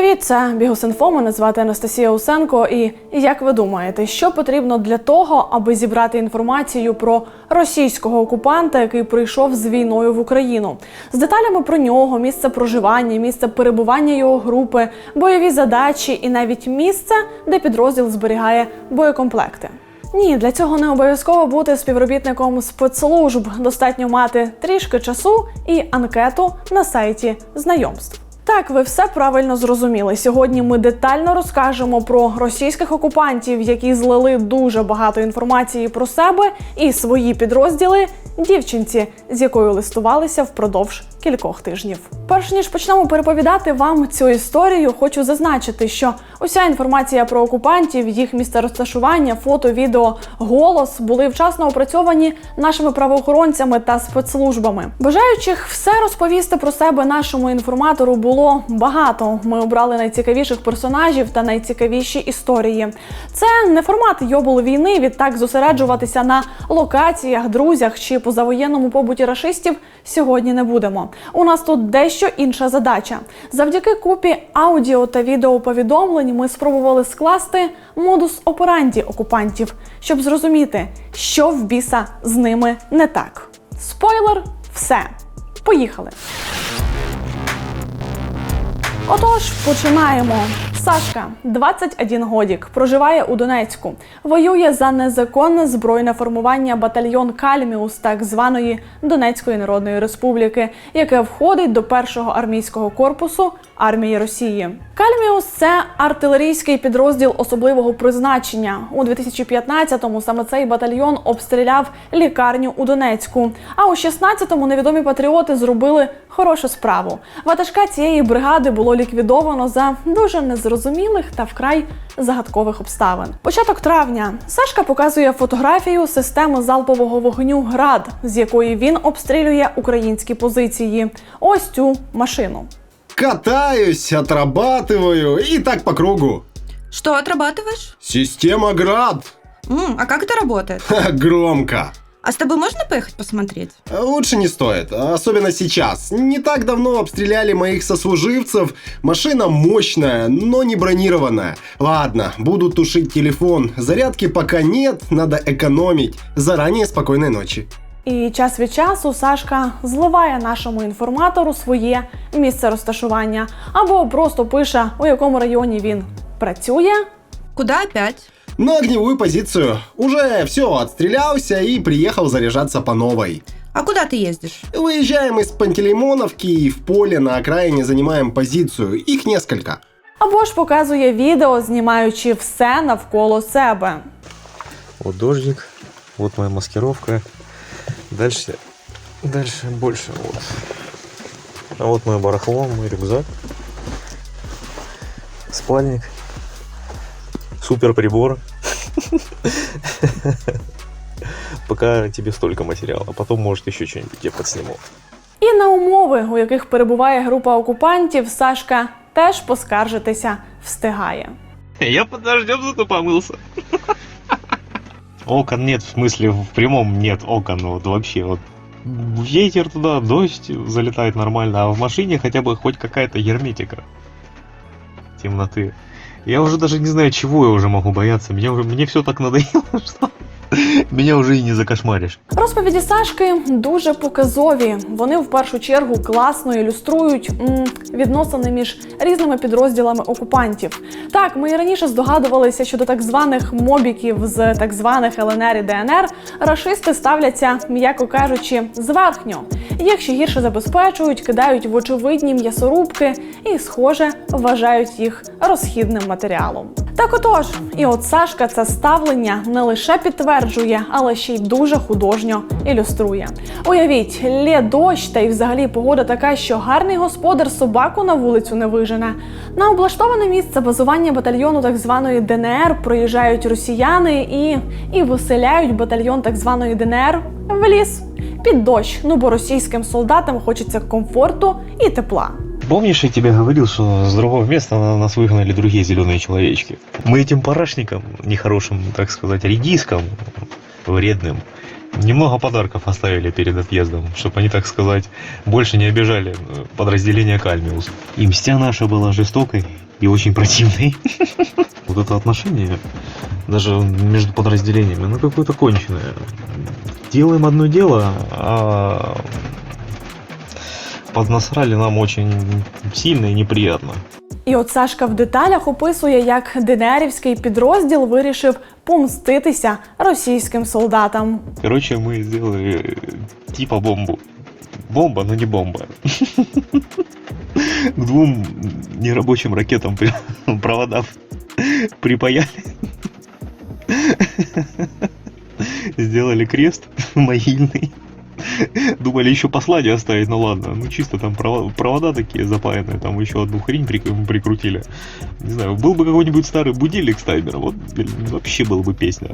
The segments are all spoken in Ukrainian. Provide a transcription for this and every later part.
Привіт, це Бігус.Інфо, мене звати Анастасія Усенко. І як ви думаєте, що потрібно для того, аби зібрати інформацію про російського окупанта, який прийшов з війною в Україну? З деталями про нього, місце проживання, місце перебування його групи, бойові задачі і навіть місце, де підрозділ зберігає боєкомплекти. Ні, для цього не обов'язково бути співробітником спецслужб. Достатньо мати трішки часу і анкету на сайті знайомств. Так, ви все правильно зрозуміли. Сьогодні ми детально розкажемо про російських окупантів, які злили дуже багато інформації про себе і свої підрозділи дівчинці, з якою листувалися впродовж кількох тижнів. Перш ніж почнемо переповідати вам цю історію, хочу зазначити, що уся інформація про окупантів, їх місце розташування, фото, відео, голос були вчасно опрацьовані нашими правоохоронцями та спецслужбами. Бажаючих все розповісти про себе нашому інформатору було багато. Ми обрали найцікавіших персонажів та найцікавіші історії. Це не формат йобул війни, відтак зосереджуватися на локаціях, друзях чи позавоєнному побуті рашистів сьогодні не будемо. У нас тут дещо інша задача. Завдяки купі аудіо та відеоповідомлень ми спробували скласти модус операнді окупантів, щоб зрозуміти, що в біса з ними не так. Спойлер – все. Поїхали! Отож, починаємо. Сашка, 21 годік, проживає у Донецьку. Воює за незаконне збройне формування батальйон Кальміус так званої Донецької Народної Республіки, яке входить до першого армійського корпусу армії Росії. Кальміус – це артилерійський підрозділ особливого призначення. У 2015-му саме цей батальйон обстріляв лікарню у Донецьку. А у 16-му невідомі патріоти зробили хорошу справу. Ватажка цієї бригади було ліквідовано за дуже незрозумілих та вкрай загадкових обставин. Початок травня. Сашка показує фотографію системи залпового вогню «Град», з якої він обстрілює українські позиції. Ось цю машину. Катаюсь, отрабатываю и так по кругу. Что отрабатываешь? Система Град. А как это работает? Громко. А с тобой можно поехать посмотреть? Лучше не стоит, особенно сейчас. Не так давно обстреляли моих сослуживцев. Машина мощная, но не бронированная. Ладно, буду тушить телефон. Зарядки пока нет, надо экономить. Заранее спокойной ночи. І час від часу Сашка зливає нашому інформатору своє місце розташування або просто пише, у якому районі він працює. Куда опять? На огневую позицию. Уже все, отстрелялся и приехал заряжаться по новой. А куда ты ездишь? Выезжаем из Пантелеймоновки и в поле на окраине занимаем позицию. Их несколько. Або ж показує відео, знімаючи все навколо себе. Вот дождик, вот моя маскировка. Дальше больше вот. А вот мое барахло, мой рюкзак, спальник, супер прибор. Пока тебе столько материала, а потом, может, еще что-нибудь я подсниму. І на умови, у яких перебуває група окупантів, Сашка теж поскаржитися встигає. Я под дождем зато помылся. Окон нет, в смысле, в прямом нет окон, вот вообще вот. Ветер туда, дождь залетает нормально, а в машине хотя бы хоть какая-то герметика темноты. Я уже даже не знаю, чего я уже могу бояться. Мне все так надоело, что меня уже и не закошмаришь. Розповіді Сашки дуже показові. Вони в першу чергу класно ілюструють відносини між різними підрозділами окупантів. Так, ми і раніше здогадувалися, що до так званих мобіків з так званих ЛНР і ДНР рашисти ставляться, м'яко кажучи, зверхньо. Їх ще гірше забезпечують, кидають в очевидні м'ясорубки і, схоже, вважають їх розхідним матеріалом. Так отож, і от Сашка це ставлення не лише підтверджує, але ще й дуже художньо ілюструє. Уявіть, лє дощ та й взагалі погода така, що гарний господар собаку на вулицю не вижене. На облаштоване місце базування батальйону так званої ДНР проїжджають росіяни і виселяють батальйон так званої ДНР в ліс. Під дощ, бо російським солдатам хочеться комфорту і тепла. Помнишь, я тебе говорил, что с другого места нас выгнали другие зеленые человечки? Мы этим парашникам, нехорошим, так сказать, редискам, вредным, Немного подарков оставили перед отъездом, чтобы они, так сказать, больше не обижали подразделение Кальмиус. И мстя наша была жестокой и очень противной. Вот это отношение, даже между подразделениями, ну какое-то конченое. Делаем одно дело, а поднасрали нам очень сильно и неприятно. І от Сашка в деталях описує, як ДНРівський підрозділ вирішив помститися російським солдатам. Короче, мы сделали типа бомбу. Бомба, но не бомба. К двум нерабочим ракетам провода припаяли. Сделали крест могильный. Думали еще послание оставить, ну ладно. Ну чисто там провода такие запаянные, там еще одну хрень прикрутили. Не знаю, был бы какой-нибудь старый будильник с таймером, вот вообще была бы песня.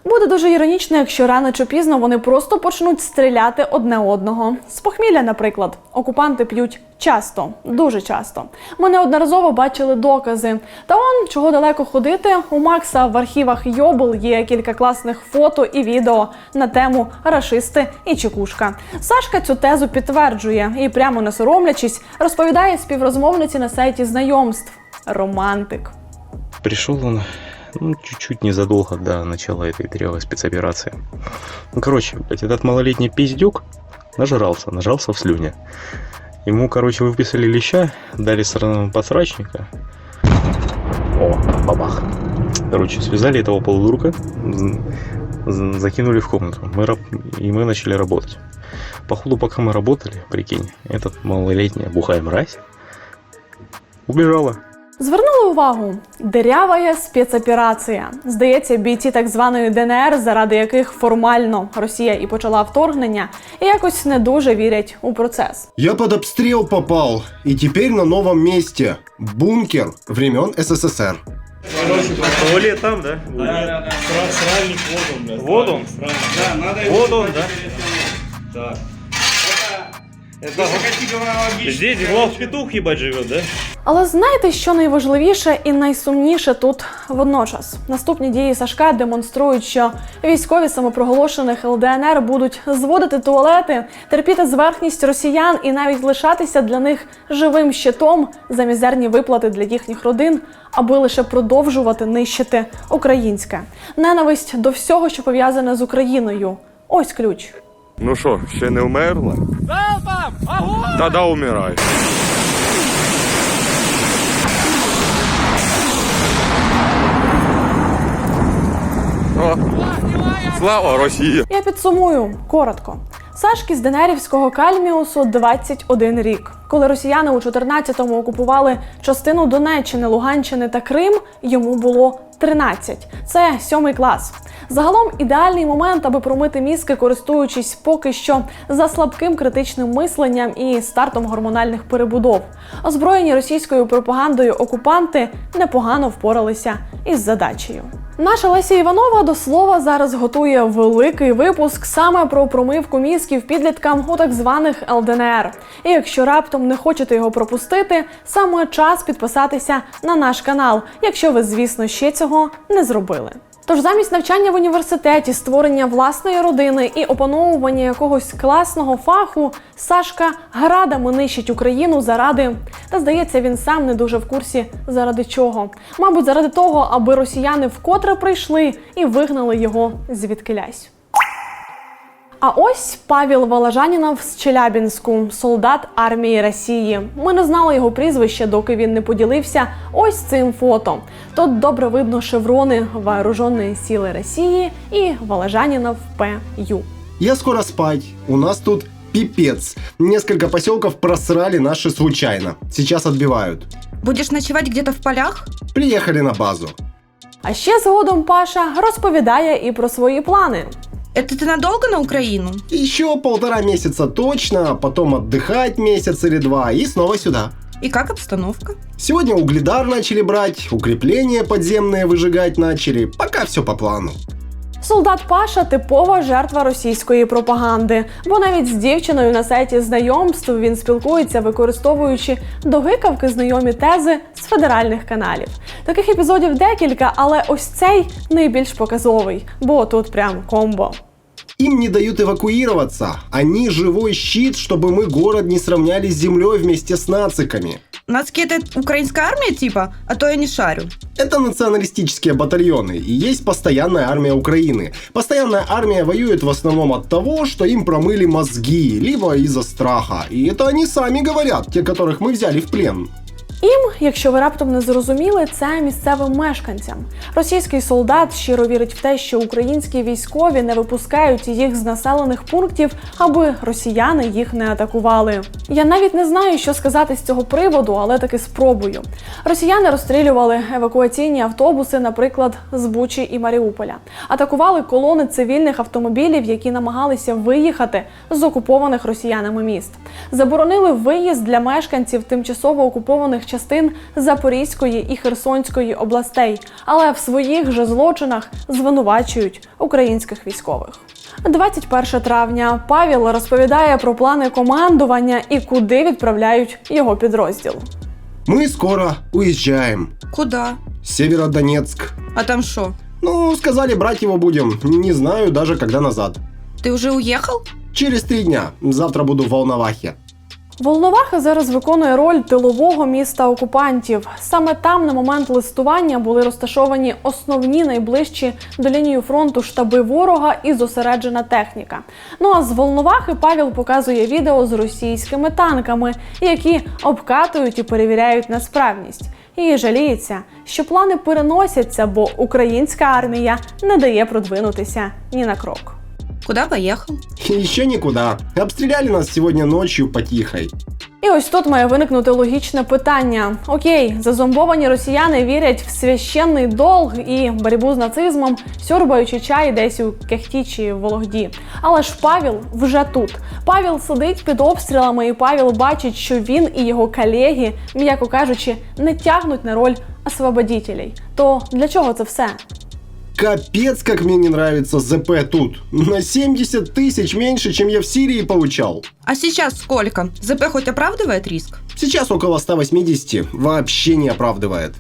Буде дуже іронічно, якщо рано чи пізно вони просто почнуть стріляти одне одного. З похмілля, наприклад, окупанти п'ють часто, дуже часто. Ми неодноразово бачили докази. Та он, чого далеко ходити, у Макса в архівах Йобл є кілька класних фото і відео на тему «Рашисти і чекушка». Сашка цю тезу підтверджує і, прямо не соромлячись, розповідає співрозмовниці на сайті знайомств. Романтик. Пришел он, чуть-чуть незадолго до начала этой дырявой спецоперации. Ну, короче, блядь, этот малолетний пиздюк нажрался в слюне. Ему, короче, выписали леща, дали сторонам подсрачника. О, бабах. Короче, связали этого полудурка, закинули в комнату. И мы начали работать. Походу, пока мы работали, прикинь, этот малолетняя бухая мразь убежала. Звернули увагу? Дирява спецоперація. Здається, бійці так званої ДНР, заради яких формально Росія і почала вторгнення, якось не дуже вірять у процес. Я под обстрел попал, и теперь на новом месте. Бункер времен СССР. Туалет там, да? Да. Сральник, вот он, да. Вот он? Да, надо его. Вот он, да? Так. Здесь главпетух, ебать, живет, да? Але знаєте, що найважливіше і найсумніше тут водночас? Наступні дії Сашка демонструють, що військові самопроголошених ЛДНР будуть зводити туалети, терпіти зверхність росіян і навіть лишатися для них живим щитом за мізерні виплати для їхніх родин, аби лише продовжувати нищити українське. Ненависть до всього, що пов'язане з Україною. Ось ключ. Ну що, ще не вмерла? Тоді умирай. О, слава Росії! Я підсумую коротко. Сашки з ДНРівського Кальміусу 21 рік. Коли росіяни у 14-му окупували частину Донеччини, Луганщини та Крим, йому було 13. Це 7 клас. Загалом ідеальний момент, аби промити мізки, користуючись поки що за слабким критичним мисленням і стартом гормональних перебудов. Озброєні російською пропагандою окупанти непогано впоралися із задачею. Наша Леся Іванова, до слова, зараз готує великий випуск саме про промивку мізків підліткам у так званих ЛДНР. І якщо раптом не хочете його пропустити, саме час підписатися на наш канал, якщо ви, звісно, ще цього не зробили. Тож замість навчання в університеті, створення власної родини і опановування якогось класного фаху, Сашка градами нищить Україну заради... Та, здається, він сам не дуже в курсі заради чого. Мабуть, заради того, аби росіяни вкотре прийшли і вигнали його звідкилясь. А ось Павел Волошанінов з Челябінську, солдат армії Росії. Ми не знали його прізвище, доки він не поділився ось цим фото. Тут добре видно шеврони Вооруженные силы России и Волошанінов П.Ю. Я скоро спать. У нас тут пипец. Несколько поселков просрали наши случайно. Сейчас отбивают. Будешь ночевать где-то в полях? Приехали на базу. А ще згодом Паша розповідає і про свої плани. Это ты надолго на Украину? Еще 1,5 месяца точно, потом отдыхать месяц или 2 и снова сюда. И как обстановка? Сегодня угледар начали брать, укрепления подземные выжигать начали, пока все по плану. Солдат Паша – типова жертва російської пропаганди, бо навіть з дівчиною на сайті знайомств він спілкується, використовуючи до гикавки знайомі тези з федеральних каналів. Таких епізодів декілька, але ось цей найбільш показовий, бо тут прям комбо. Им не дают эвакуироваться. Они живой щит, чтобы мы город не сравняли с землей вместе с нациками. Нацики это украинская армия типа? А то я не шарю. Это националистические батальоны, и есть постоянная армия Украины. Постоянная армия воюет в основном от того, что им промыли мозги, либо из-за страха. И это они сами говорят, те, которых мы взяли в плен. Їм, якщо ви раптом не зрозуміли, це місцевим мешканцям. Російський солдат щиро вірить в те, що українські військові не випускають їх з населених пунктів, аби росіяни їх не атакували. Я навіть не знаю, що сказати з цього приводу, але таки спробую. Росіяни розстрілювали евакуаційні автобуси, наприклад, з Бучі і Маріуполя. Атакували колони цивільних автомобілів, які намагалися виїхати з окупованих росіянами міст. Заборонили виїзд для мешканців тимчасово окупованих частин Запорізької і Херсонської областей, але в своїх же злочинах звинувачують українських військових. 21 травня. Павел розповідає про плани командування і куди відправляють його підрозділ. Мы скоро уезжаем. Куда? Северодонецк. А там что? Ну, сказали, брать его будем. Не знаю даже, когда назад. Ты уже уехал? Через 3 дня. Завтра буду в Волновахе. Волноваха зараз виконує роль тилового міста окупантів. Саме там на момент листування були розташовані основні найближчі до лінії фронту штаби ворога і зосереджена техніка. Ну а з Волновахи Павел показує відео з російськими танками, які обкатують і перевіряють на справність. І жаліється, що плани переносяться, бо українська армія не дає продвинутися ні на крок. Куда поехал? Еще никуда. Обстреляли нас сегодня ночью потихой. І ось тут має виникнути логічне питання. Окей, зазомбовані росіяни вірять в священний долг і боротьбу з нацизмом, сьорбаючи чай десь у Кехті чи Вологді. Але ж Павел вже тут. Павел сидить під обстрілами, і Павел бачить, що він і його колеги, м'яко кажучи, не тягнуть на роль освободітелей. То для чого це все? Капец, как мне не нравится ЗП тут. На 70 тысяч меньше, чем я в Сирии получал. А сейчас сколько? ЗП хоть оправдывает риск? Сейчас около 180. Вообще не оправдывает.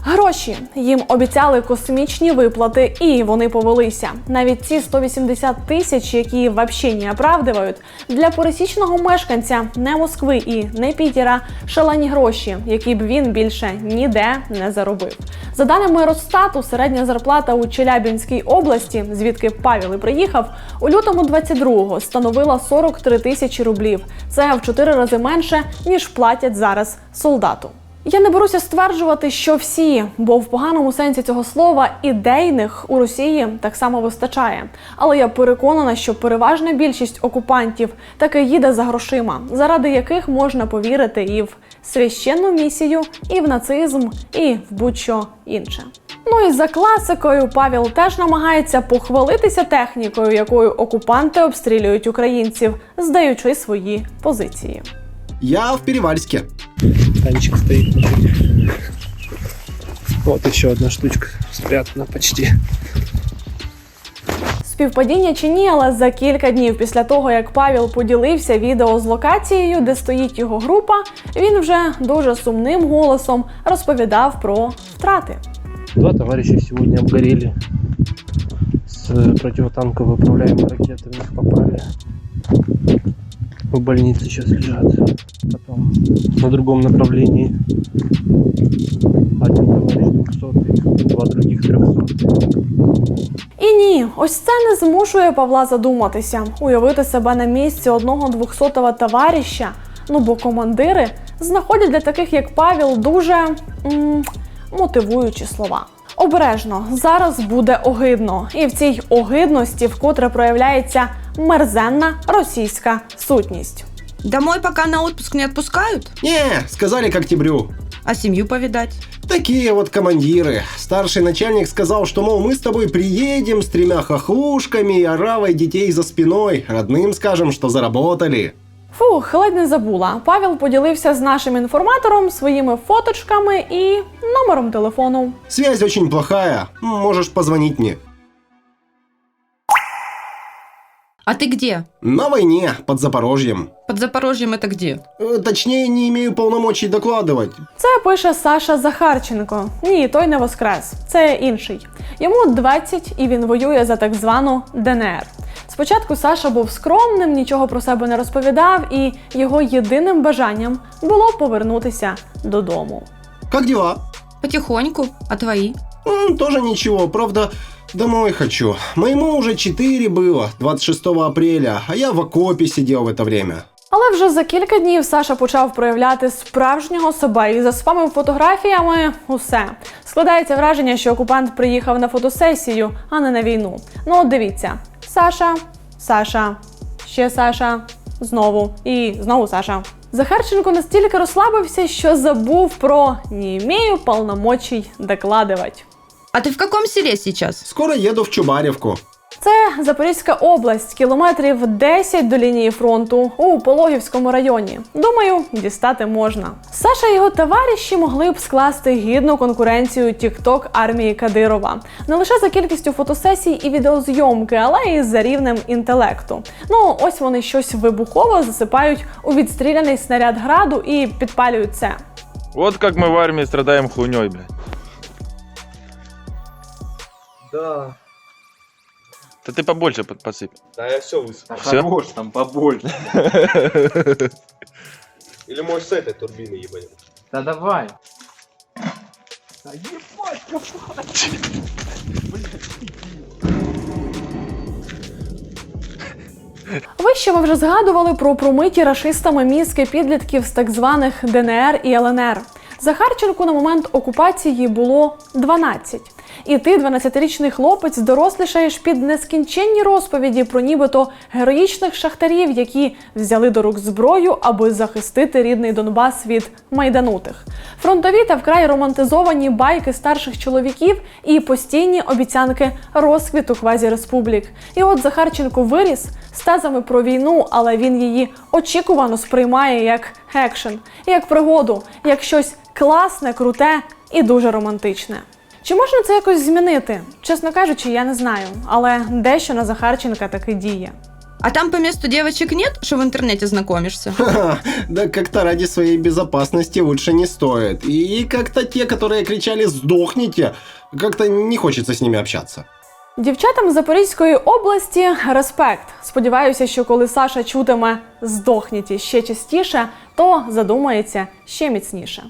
Гроші. Їм обіцяли космічні виплати, і вони повелися. Навіть ці 180 тисяч, які взагалі не оправдують, для пересічного мешканця не Москви і не Пітера шалені гроші, які б він більше ніде не заробив. За даними Росстату, середня зарплата у Челябинській області, звідки Павел і приїхав, у лютому 22-го становила 43 тисячі рублів. Це в 4 рази менше, ніж платять зараз солдату. Я не беруся стверджувати, що всі, бо в поганому сенсі цього слова ідейних у Росії так само вистачає. Але я переконана, що переважна більшість окупантів таки їде за грошима, заради яких можна повірити і в священну місію, і в нацизм, і в будь-що інше. Ну і за класикою Павел теж намагається похвалитися технікою, якою окупанти обстрілюють українців, здаючи свої позиції. Я в Перевальске. Танчик стоит. Вот еще одна штучка спрятана почти. Співпадіння чи ні, але за кілька днів після того, як Павел поділився відео з локацією, де стоїть його група, він вже дуже сумним голосом розповідав про втрати. 2 товарища сегодня обгорели. С противотанковой управляемой ракетой в них попали. В больнице сейчас лежат. Потом на другом направлении. Один товарищ 200, 2 других 300. І ні, ось це не змушує Павла задуматися, уявити себе на місці одного 200-го товариша, ну бо командири знаходять для таких, як Павел, дуже мотивуючі слова. Обережно, зараз буде огидно. І в цій огидності вкотре проявляється мерзенна російська сутність. Домой пока на отпуск не отпускают? Не, сказали к октябрю. А семью повидать? Такие вот командиры. Старший начальник сказал, что, мол, мы с тобой приедем с 3 хохлушками и оравой детей за спиной. Родным скажем, что заработали. Фух, ледь не забула. Павел поділився з нашим інформатором своїми фоточками і номером телефону. Связь очень плохая. Можешь позвонить мне. А ты где? На войне, под Запорожьем. Под Запорожьем это где? Точнее, не имею полномочий докладывать. Це пише Саша Захарченко. Ні, той не воскрес. Це інший. Йому 20 і він воює за так звану ДНР. Спочатку Саша був скромним, нічого про себе не розповідав, і його єдиним бажанням було повернутися додому. Как дела? Потихоньку. А твои? Тоже ничего, правда, домой хочу. Моему уже 4 было, 26 апреля, а я в окопе сидел в это время. Але вже за кілька днів Саша почав проявляти справжнього себе і заспамив фотографіями усе. Складається враження, що окупант приїхав на фотосесію, а не на війну. Ну от дивіться. Саша, Саша, ще Саша, знову і знову Саша. Захарченко настільки розслабився, що забув про «не имею полномочий докладывать». А ты в каком селе сейчас? Скоро еду в Чубаревку. Це Запорізька область, кілометрів 10 до лінії фронту у Пологівському районі. Думаю, дістати можна. Саша і його товариші могли б скласти гідну конкуренцію TikTok армії Кадирова. Не лише за кількістю фотосесій і відеозйомки, але і за рівнем інтелекту. Ну, ось вони щось вибухово засипають у відстріляний снаряд граду і підпалюють це. Вот как мы в армии страдаем хуйней, блядь. Да. Да ты побольше подсыпь. Да я все высыпал. Всё? Побольше, там побольше. Или может с этой турбины ебанем? Да давай. Вище ми вже згадували про промиті рашистами мізки підлітків з так званих ДНР і ЛНР. Захарченку на момент окупації було 12. І ти, 12-річний хлопець, дорослішаєш під нескінченні розповіді про нібито героїчних шахтарів, які взяли до рук зброю, аби захистити рідний Донбас від майданутих. Фронтові та вкрай романтизовані байки старших чоловіків і постійні обіцянки розквіту квазі-республік. І от Захарченко виріс з тезами про війну, але він її очікувано сприймає як екшен, як пригоду, як щось класне, круте і дуже романтичне. Чи можна це якось змінити? Чесно кажучи, я не знаю, але дещо на Захарченка таки діє. А там по месту девочек нет, что в интернете знакомишься? Ха-ха, да как-то ради своей безопасности лучше не стоит. И как-то те, которые кричали «сдохните», как-то не хочется с ними общаться. Дівчатам з Запорізької області респект. Сподіваюся, що коли Саша чутиме «здохніть» ще частіше, то задумається ще міцніше.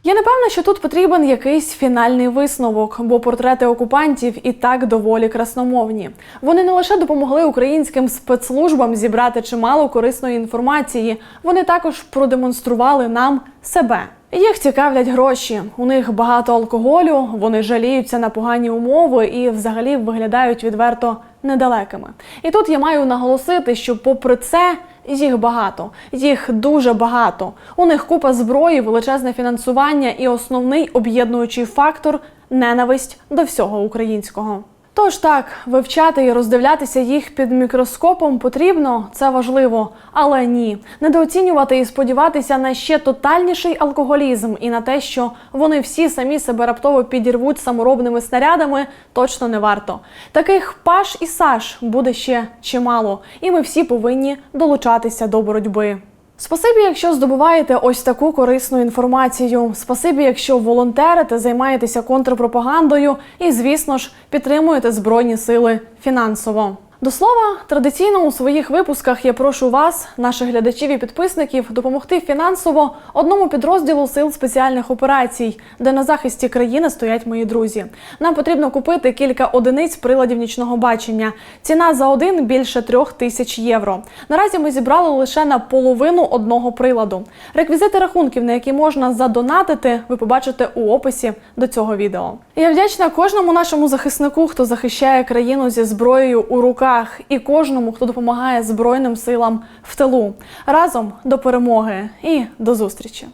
Я не певна, що тут потрібен якийсь фінальний висновок, бо портрети окупантів і так доволі красномовні. Вони не лише допомогли українським спецслужбам зібрати чимало корисної інформації, вони також продемонстрували нам себе. Їх цікавлять гроші, у них багато алкоголю, вони жаліються на погані умови і взагалі виглядають відверто недалекими. І тут я маю наголосити, що попри це їх багато, їх дуже багато. У них купа зброї, величезне фінансування і основний об'єднуючий фактор – ненависть до всього українського. Тож так, вивчати і роздивлятися їх під мікроскопом потрібно, це важливо, але ні. Недооцінювати і сподіватися на ще тотальніший алкоголізм і на те, що вони всі самі себе раптово підірвуть саморобними снарядами, точно не варто. Таких Паш і Саш буде ще чимало, і ми всі повинні долучатися до боротьби. Спасибі, якщо здобуваєте ось таку корисну інформацію. Спасибі, якщо волонтерите, займаєтеся контрпропагандою і, звісно ж, підтримуєте Збройні сили фінансово. До слова, традиційно у своїх випусках я прошу вас, наших глядачів і підписників, допомогти фінансово одному підрозділу Сил спеціальних операцій, де на захисті країни стоять мої друзі. Нам потрібно купити кілька одиниць приладів нічного бачення. Ціна за один – більше 3000 євро. Наразі ми зібрали лише на половину одного приладу. Реквізити рахунків, на які можна задонатити, ви побачите у описі до цього відео. Я вдячна кожному нашому захиснику, хто захищає країну зі зброєю у руках, і кожному, хто допомагає Збройним силам в тилу. Разом до перемоги і до зустрічі!